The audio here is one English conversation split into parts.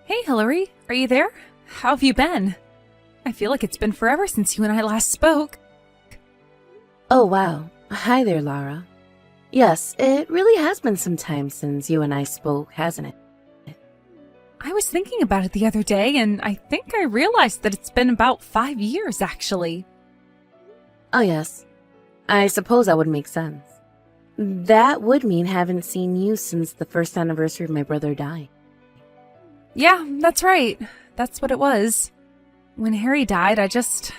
Hey, Hillary, are you there? How have you been? I feel like it's been forever since you and I last spoke. Oh, wow. Hi there, Lara. Yes, it really has been some time since you and I spoke, hasn't it? I was thinking about it the other day, and I think I realized that it's been about 5 years, actually. Oh, yes. I suppose that would make sense. That would mean haven't seen you since the first anniversary of my brother dying. Yeah, that's right. That's what it was. When Harry died, I guess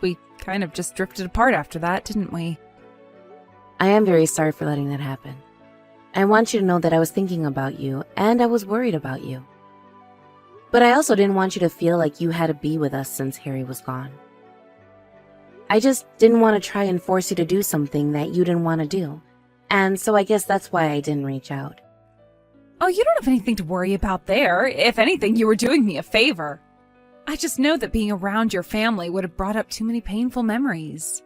we kind of just drifted apart after that, didn't we? I am very sorry for letting that happen. I want you to know that I was thinking about you, and I was worried about you. But I also didn't want you to feel like you had to be with us since Harry was gone. I just didn't want to try and force you to do something that you didn't want to do, and so I guess that's why I didn't reach out. Oh, you don't have anything to worry about there. If anything, you were doing me a favor. I just know that being around your family would have brought up too many painful memories.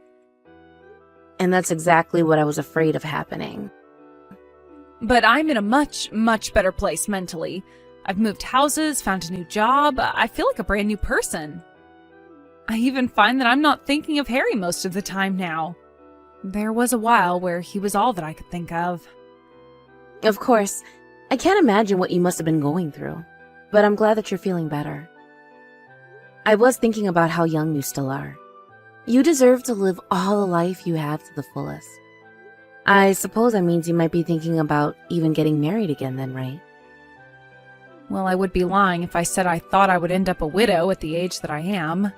And that's exactly what I was afraid of happening. But I'm in a much, much better place mentally. I've moved houses, found a new job. I feel like a brand new person. I even find that I'm not thinking of Harry most of the time now. There was a while where he was all that I could think of. Of course, I can't imagine what you must have been going through, but I'm glad that you're feeling better. I was thinking about how young you still are. You deserve to live all the life you have to the fullest. I suppose that means you might be thinking about even getting married again then, right? Well, I would be lying if I said I thought I would end up a widow at the age that I am.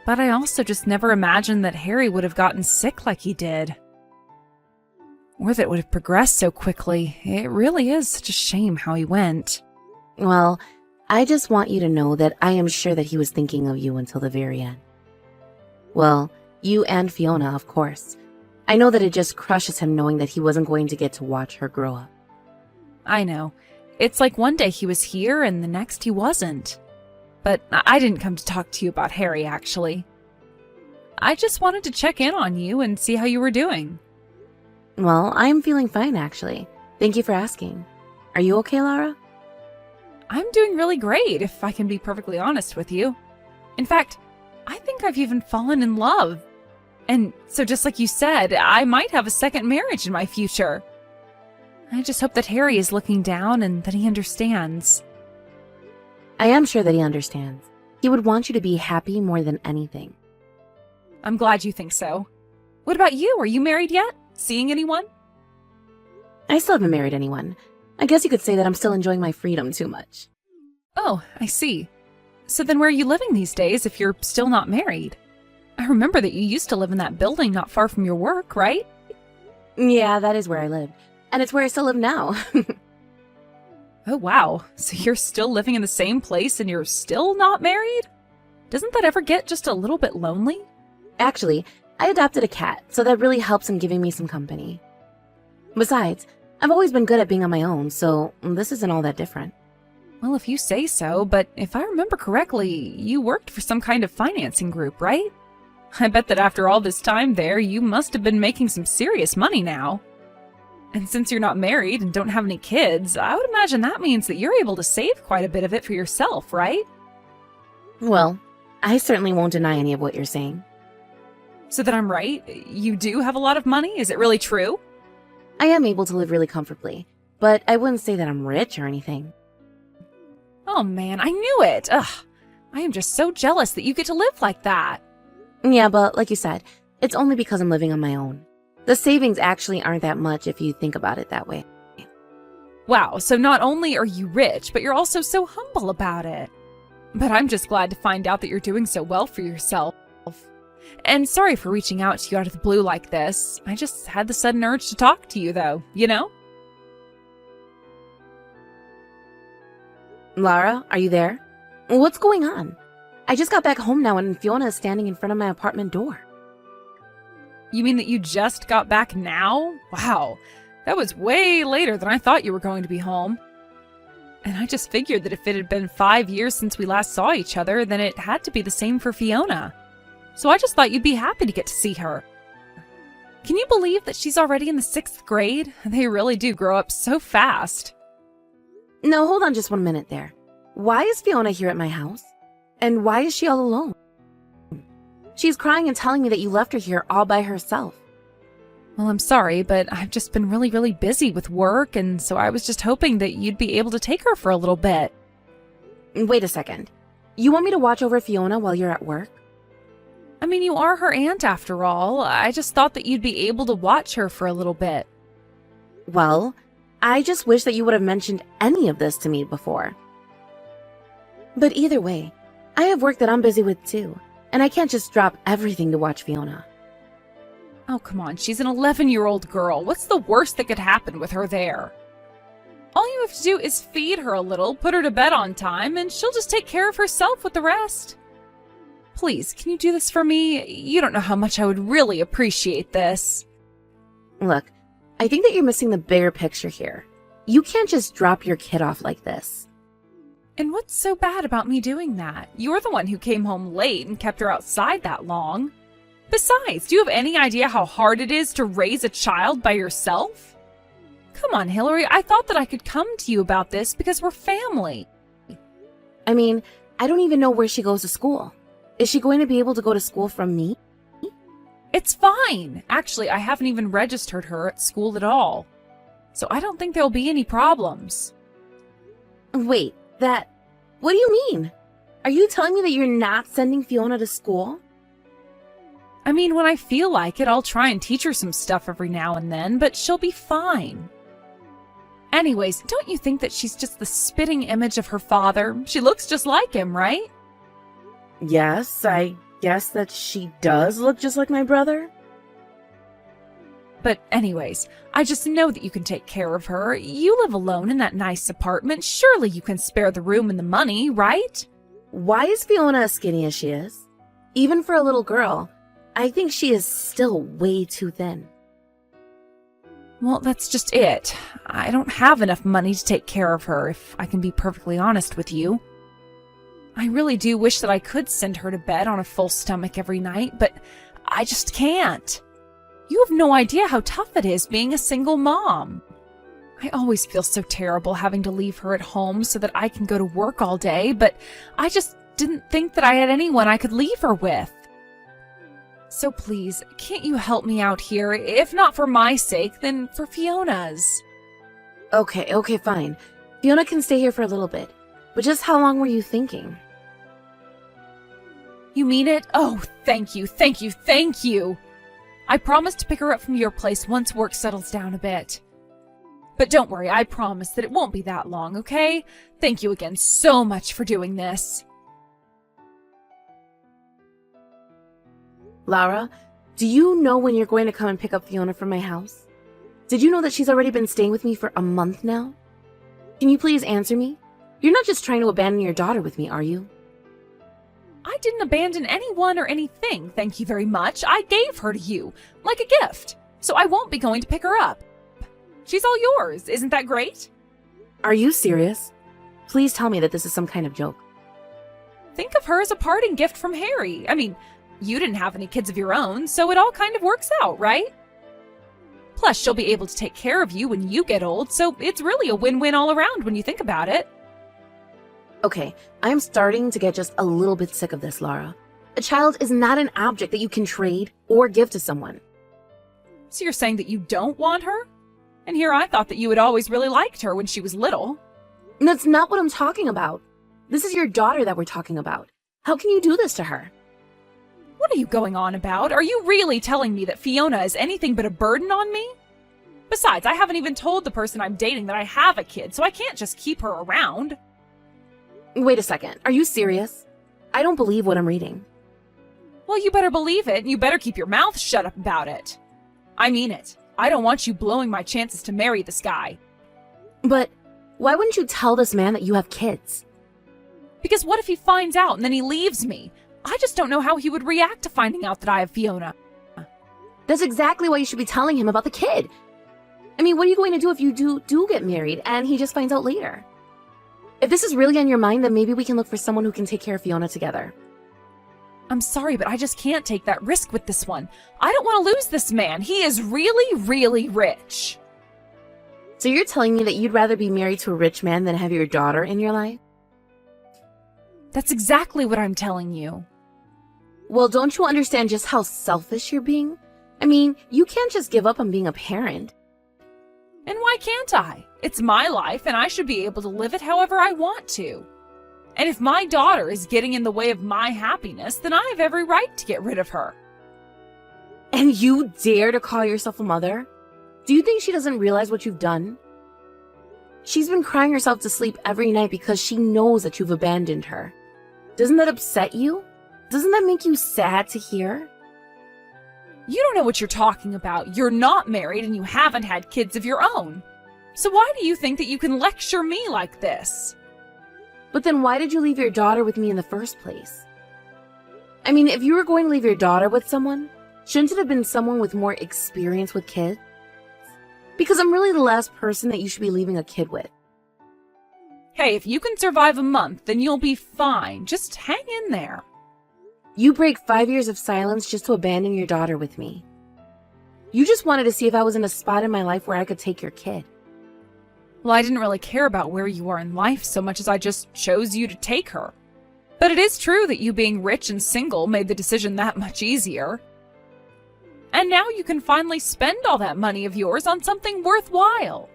But I also just never imagined that Harry would have gotten sick like he did. Or that it would have progressed so quickly. It really is such a shame how he went. Well, I just want you to know that I am sure that he was thinking of you until the very end. Well, you and Fiona, of course. I know that it just crushes him knowing that he wasn't going to get to watch her grow up. I know. It's like one day he was here and the next he wasn't. But I didn't come to talk to you about Harry, actually. I just wanted to check in on you and see how you were doing. Well, I'm feeling fine, actually. Thank you for asking. Are you okay, Lara? I'm doing really great, if I can be perfectly honest with you. In fact, I think I've even fallen in love. And so just like you said, I might have a second marriage in my future. I just hope that Harry is looking down and that he understands. I am sure that he understands. He would want you to be happy more than anything. I'm glad you think so. What about you? Are you married yet? Seeing anyone? I still haven't married anyone. I guess you could say that I'm still enjoying my freedom too much. Oh, I see. So then where are you living these days if you're still not married? I remember that you used to live in that building not far from your work, right? Yeah, that is where I live. And it's where I still live now. Oh, wow. So you're still living in the same place and you're still not married? Doesn't that ever get just a little bit lonely? Actually, I adopted a cat, so that really helps in giving me some company. Besides, I've always been good at being on my own, so this isn't all that different. Well, if you say so, but if I remember correctly, you worked for some kind of financing group, right? I bet that after all this time there, you must have been making some serious money now. And since you're not married and don't have any kids, I would imagine that means that you're able to save quite a bit of it for yourself, right? Well, I certainly won't deny any of what you're saying. So that I'm right? You do have a lot of money? Is it really true? I am able to live really comfortably, but I wouldn't say that I'm rich or anything. Oh man, I knew it! Ugh, I am just so jealous that you get to live like that. Yeah, but like you said, it's only because I'm living on my own. The savings actually aren't that much if you think about it that way. Wow, so not only are you rich, but you're also so humble about it. But I'm just glad to find out that you're doing so well for yourself. And sorry for reaching out to you out of the blue like this. I just had the sudden urge to talk to you, though, you know? Lara, are you there? What's going on? I just got back home now and Fiona is standing in front of my apartment door. You mean that you just got back now? Wow, that was way later than I thought you were going to be home. And I just figured that if it had been 5 years since we last saw each other, then it had to be the same for Fiona. So I just thought you'd be happy to get to see her. Can you believe that she's already in the 6th grade? They really do grow up so fast. No, hold on just 1 minute there. Why is Fiona here at my house? And why is she all alone? She's crying and telling me that you left her here all by herself. Well, I'm sorry, but I've just been really, really busy with work, and so I was just hoping that you'd be able to take her for a little bit. Wait a second. You want me to watch over Fiona while you're at work? I mean, you are her aunt after all. I just thought that you'd be able to watch her for a little bit. Well, I just wish that you would have mentioned any of this to me before. But either way, I have work that I'm busy with too, and I can't just drop everything to watch Fiona. Oh, come on. She's an 11-year-old girl. What's the worst that could happen with her there? All you have to do is feed her a little, put her to bed on time, and she'll just take care of herself with the rest. Please, can you do this for me? You don't know how much I would really appreciate this. Look, I think that you're missing the bigger picture here. You can't just drop your kid off like this. And what's so bad about me doing that? You're the one who came home late and kept her outside that long. Besides, do you have any idea how hard it is to raise a child by yourself? Come on, Hillary, I thought that I could come to you about this because we're family. I mean, I don't even know where she goes to school. Is she going to be able to go to school from me? It's fine. Actually, I haven't even registered her at school at all. So I don't think there'll be any problems. Wait, what do you mean? Are you telling me that you're not sending Fiona to school? I mean, when I feel like it, I'll try and teach her some stuff every now and then, but she'll be fine. Anyways, don't you think that she's just the spitting image of her father? She looks just like him, right? Yes, I guess that she does look just like my brother. But anyways, I just know that you can take care of her. You live alone in that nice apartment. Surely you can spare the room and the money, right? Why is Fiona as skinny as she is? Even for a little girl, I think she is still way too thin. Well, that's just it. I don't have enough money to take care of her, if I can be perfectly honest with you. I really do wish that I could send her to bed on a full stomach every night, but I just can't. You have no idea how tough it is being a single mom. I always feel so terrible having to leave her at home so that I can go to work all day, but I just didn't think that I had anyone I could leave her with. So please, can't you help me out here? If not for my sake, then for Fiona's. Okay, fine. Fiona can stay here for a little bit. But just how long were you thinking? You mean it? Oh, thank you. I promise to pick her up from your place once work settles down a bit. But don't worry, I promise that it won't be that long, okay? Thank you again so much for doing this. Laura, do you know when you're going to come and pick up Fiona from my house? Did you know that she's already been staying with me for a month now? Can you please answer me? You're not just trying to abandon your daughter with me, are you? I didn't abandon anyone or anything, thank you very much. I gave her to you, like a gift, so I won't be going to pick her up. She's all yours, isn't that great? Are you serious? Please tell me that this is some kind of joke. Think of her as a parting gift from Harry. I mean, you didn't have any kids of your own, so it all kind of works out, right? Plus, she'll be able to take care of you when you get old, so it's really a win-win all around when you think about it. Okay, I'm starting to get just a little bit sick of this, Laura. A child is not an object that you can trade or give to someone. So you're saying that you don't want her? And here I thought that you had always really liked her when she was little. That's not what I'm talking about. This is your daughter that we're talking about. How can you do this to her? What are you going on about? Are you really telling me that Fiona is anything but a burden on me? Besides, I haven't even told the person I'm dating that I have a kid, so I can't just keep her around. Wait a second, are you serious? I don't believe what I'm reading. Well, you better believe it, and you better keep your mouth shut up about it. I mean it. I don't want you blowing my chances to marry this guy. But why wouldn't you tell this man that you have kids? Because what if he finds out and then he leaves me? I just don't know how he would react to finding out that I have Fiona. That's exactly why you should be telling him about the kid. I mean, what are you going to do if you do get married and he just finds out later? If this is really on your mind, then maybe we can look for someone who can take care of Fiona together. I'm sorry, but I just can't take that risk with this one. I don't want to lose this man. He is really, really rich. So you're telling me that you'd rather be married to a rich man than have your daughter in your life? That's exactly what I'm telling you. Well, don't you understand just how selfish you're being? I mean, you can't just give up on being a parent. And why can't I? It's my life, and I should be able to live it however I want to. And if my daughter is getting in the way of my happiness, then I have every right to get rid of her. And you dare to call yourself a mother? Do you think she doesn't realize what you've done? She's been crying herself to sleep every night because she knows that you've abandoned her. Doesn't that upset you? Doesn't that make you sad to hear? You don't know what you're talking about. You're not married and you haven't had kids of your own. So why do you think that you can lecture me like this? But then why did you leave your daughter with me in the first place? I mean, if you were going to leave your daughter with someone, shouldn't it have been someone with more experience with kids? Because I'm really the last person that you should be leaving a kid with. Hey, if you can survive a month, then you'll be fine. Just hang in there. You break 5 years of silence just to abandon your daughter with me. You just wanted to see if I was in a spot in my life where I could take your kid. Well, I didn't really care about where you are in life so much as I just chose you to take her. But it is true that you being rich and single made the decision that much easier. And now you can finally spend all that money of yours on something worthwhile.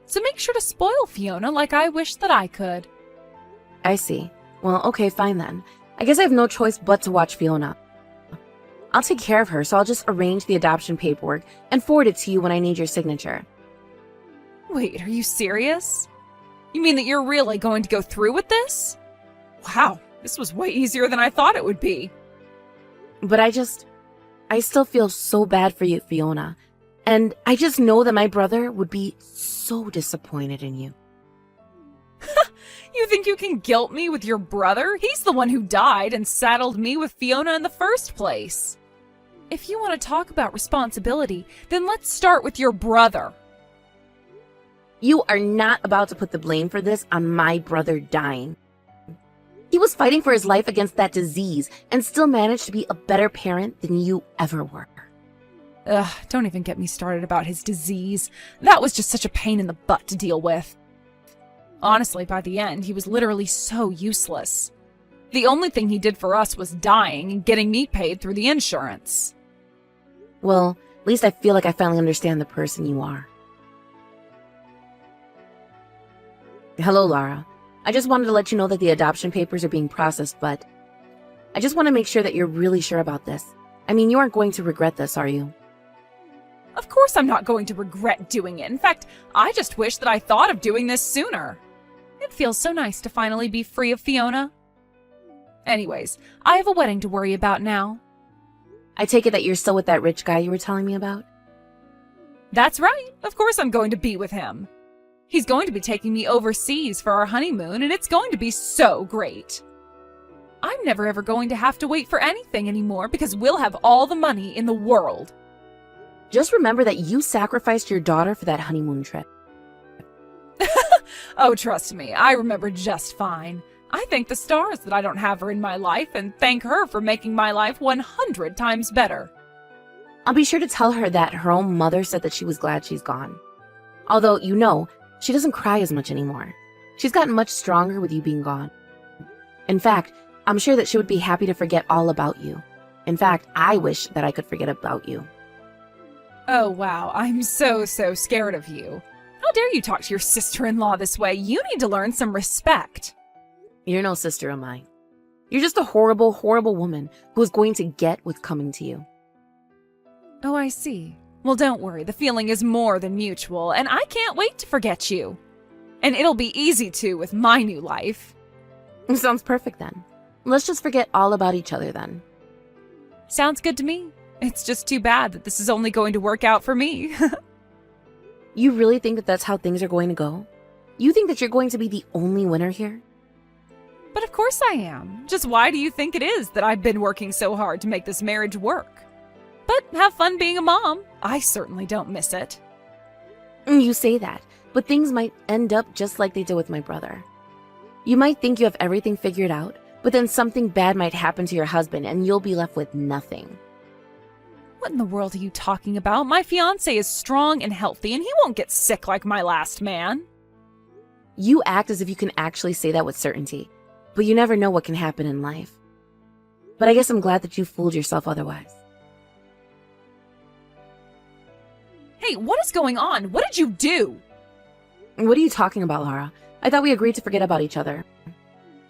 So make sure to spoil Fiona like I wish that I could. I see. Well, okay, fine then. I guess I have no choice but to watch Fiona. I'll take care of her, so I'll just arrange the adoption paperwork and forward it to you when I need your signature. Wait, are you serious? You mean that you're really going to go through with this? Wow, this was way easier than I thought it would be. But I still feel so bad for you, Fiona. And I just know that my brother would be so disappointed in you. You think you can guilt me with your brother? He's the one who died and saddled me with Fiona in the first place. If you want to talk about responsibility, then let's start with your brother. You are not about to put the blame for this on my brother dying. He was fighting for his life against that disease and still managed to be a better parent than you ever were. Ugh, don't even get me started about his disease. That was just such a pain in the butt to deal with. Honestly, by the end, he was literally so useless. The only thing he did for us was dying and getting me paid through the insurance. Well, at least I feel like I finally understand the person you are. Hello, Lara. I just wanted to let you know that the adoption papers are being processed, but I just want to make sure that you're really sure about this. I mean, you aren't going to regret this, are you? Of course I'm not going to regret doing it. In fact, I just wish that I thought of doing this sooner. It feels so nice to finally be free of Fiona. Anyways, I have a wedding to worry about now. I take it that you're still with that rich guy you were telling me about? That's right. Of course I'm going to be with him. He's going to be taking me overseas for our honeymoon, and it's going to be so great. I'm never ever going to have to wait for anything anymore because we'll have all the money in the world. Just remember that you sacrificed your daughter for that honeymoon trip. Oh, trust me, I remember just fine. I thank the stars that I don't have her in my life and thank her for making my life 100 times better. I'll be sure to tell her that her own mother said that she was glad she's gone. Although, you know, she doesn't cry as much anymore. She's gotten much stronger with you being gone. In fact, I'm sure that she would be happy to forget all about you. In fact, I wish that I could forget about you. Oh, wow, I'm so scared of you. How dare you talk to your sister-in-law this way? You need to learn some respect. You're no sister of mine. You're just a horrible, horrible woman who is going to get what's coming to you. Oh, I see. Well, don't worry. The feeling is more than mutual, and I can't wait to forget you. And it'll be easy to with my new life. Sounds perfect then. Let's just forget all about each other then. Sounds good to me. It's just too bad that this is only going to work out for me. You really think that that's how things are going to go? You think that you're going to be the only winner here? But of course I am. Just why do you think it is that I've been working so hard to make this marriage work? But have fun being a mom. I certainly don't miss it. You say that, but things might end up just like they did with my brother. You might think you have everything figured out, but then something bad might happen to your husband and you'll be left with nothing. What in the world are you talking about? My fiancé is strong and healthy, and he won't get sick like my last man. You act as if you can actually say that with certainty, but you never know what can happen in life. But I guess I'm glad that you fooled yourself otherwise. Hey, what is going on? What did you do? What are you talking about, Lara? I thought we agreed to forget about each other.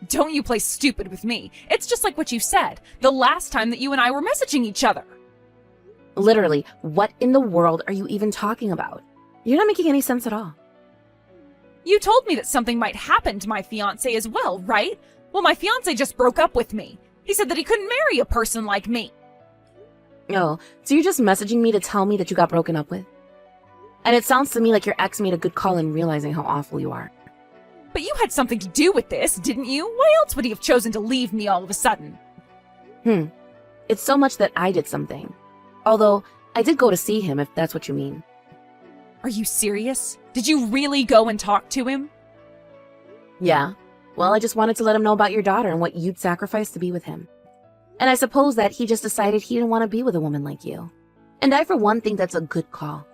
Don't you play stupid with me. It's just like what you said, the last time that you and I were messaging each other. Literally, what in the world are you even talking about? You're not making any sense at all. You told me that something might happen to my fiancé as well, right? Well, my fiancé just broke up with me. He said that he couldn't marry a person like me. Oh, so you're just messaging me to tell me that you got broken up with? And it sounds to me like your ex made a good call in realizing how awful you are. But you had something to do with this, didn't you? Why else would he have chosen to leave me all of a sudden? It's so much that I did something. Although, I did go to see him, if that's what you mean. Are you serious? Did you really go and talk to him? Yeah. Well, I just wanted to let him know about your daughter and what you'd sacrifice to be with him. And I suppose that he just decided he didn't want to be with a woman like you. And I, for one, think that's a good call.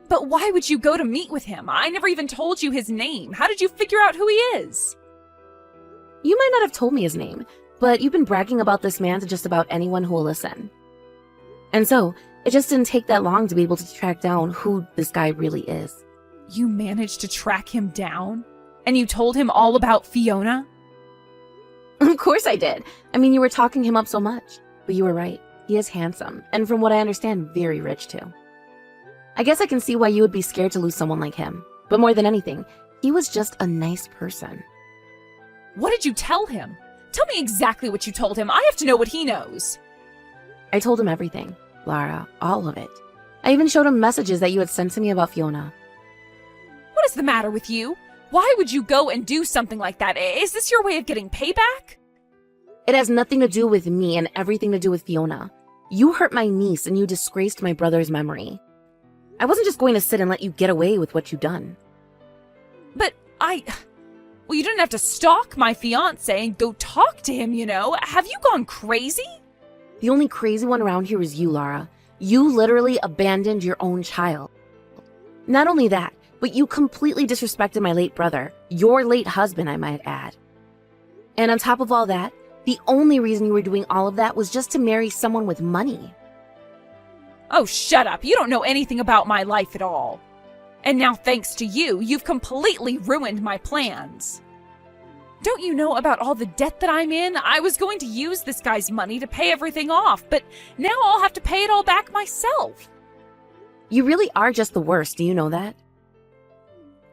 But why would you go to meet with him? I never even told you his name. How did you figure out who he is? You might not have told me his name, but you've been bragging about this man to just about anyone who will listen. And so, it just didn't take that long to be able to track down who this guy really is. You managed to track him down? And you told him all about Fiona? Of course I did. I mean, you were talking him up so much. But you were right. He is handsome, and from what I understand, very rich too. I guess I can see why you would be scared to lose someone like him. But more than anything, he was just a nice person. What did you tell him? Tell me exactly what you told him. I have to know what he knows. I told him everything, Lara, all of it. I even showed him messages that you had sent to me about Fiona. What is the matter with you? Why would you go and do something like that? Is this your way of getting payback? It has nothing to do with me and everything to do with Fiona. You hurt my niece and you disgraced my brother's memory. I wasn't just going to sit and let you get away with what you've done. But well, you didn't have to stalk my fiancé and go talk to him, you know. Have you gone crazy? The only crazy one around here is you, Lara. You literally abandoned your own child. Not only that, but you completely disrespected my late brother, your late husband, I might add. And on top of all that, the only reason you were doing all of that was just to marry someone with money. Oh, shut up. You don't know anything about my life at all. And now, thanks to you, you've completely ruined my plans. Don't you know about all the debt that I'm in? I was going to use this guy's money to pay everything off, but now I'll have to pay it all back myself. You really are just the worst, do you know that?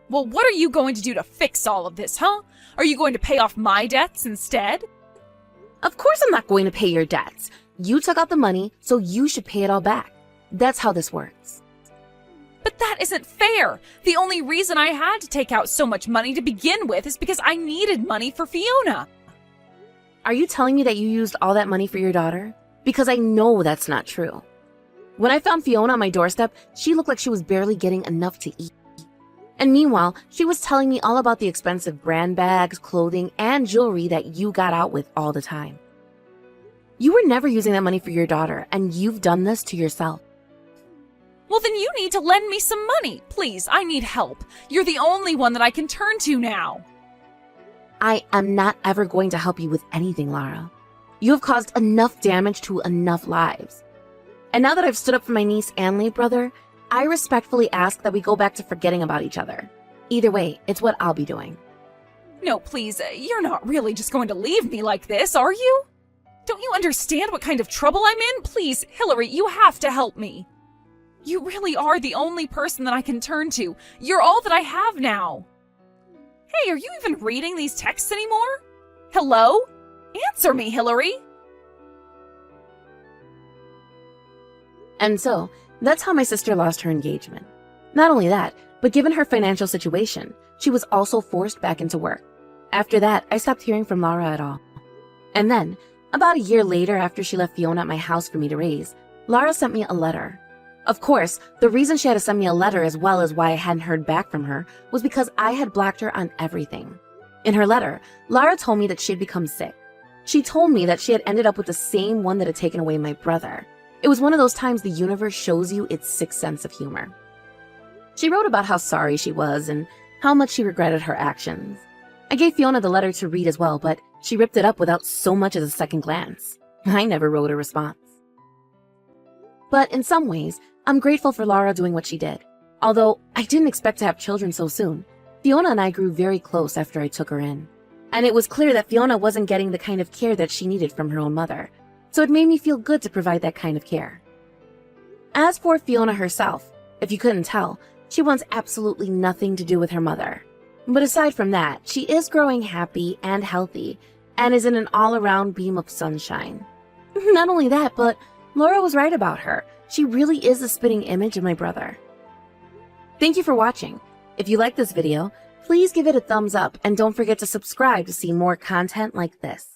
Well, what are you going to do to fix all of this, huh? Are you going to pay off my debts instead? Of course I'm not going to pay your debts. You took out the money, so you should pay it all back. That's how this works. But that isn't fair. The only reason I had to take out so much money to begin with is because I needed money for Fiona. Are you telling me that you used all that money for your daughter? Because I know that's not true. When I found Fiona on my doorstep, she looked like she was barely getting enough to eat. And meanwhile, she was telling me all about the expensive brand bags, clothing, and jewelry that you got out with all the time. You were never using that money for your daughter, and you've done this to yourself. Well, then you need to lend me some money. Please, I need help. You're the only one that I can turn to now. I am not ever going to help you with anything, Lara. You have caused enough damage to enough lives. And now that I've stood up for my niece and late brother, I respectfully ask that we go back to forgetting about each other. Either way, it's what I'll be doing. No, please, you're not really just going to leave me like this, are you? Don't you understand what kind of trouble I'm in? Please, Hillary, you have to help me. You really are the only person that I can turn to. You're all that I have now. Hey, are you even reading these texts anymore? Hello? Answer me, Hillary. And so, that's how my sister lost her engagement. Not only that, but given her financial situation, she was also forced back into work. After that, I stopped hearing from Lara at all. And then, about a year later after she left Fiona at my house for me to raise, Lara sent me a letter. Of course, the reason she had to send me a letter as well as why I hadn't heard back from her was because I had blocked her on everything. In her letter, Lara told me that she had become sick. She told me that she had ended up with the same one that had taken away my brother. It was one of those times the universe shows you its sixth sense of humor. She wrote about how sorry she was and how much she regretted her actions. I gave Fiona the letter to read as well, but she ripped it up without so much as a second glance. I never wrote a response. But in some ways, I'm grateful for Laura doing what she did. Although I didn't expect to have children so soon, Fiona and I grew very close after I took her in. And it was clear that Fiona wasn't getting the kind of care that she needed from her own mother, so it made me feel good to provide that kind of care. As for Fiona herself, if you couldn't tell, she wants absolutely nothing to do with her mother. But aside from that, she is growing happy and healthy, and is in an all-around beam of sunshine. Not only that, but Laura was right about her. She really is a spitting image of my brother. Thank you for watching. If you like this video, please give it a thumbs up and don't forget to subscribe to see more content like this.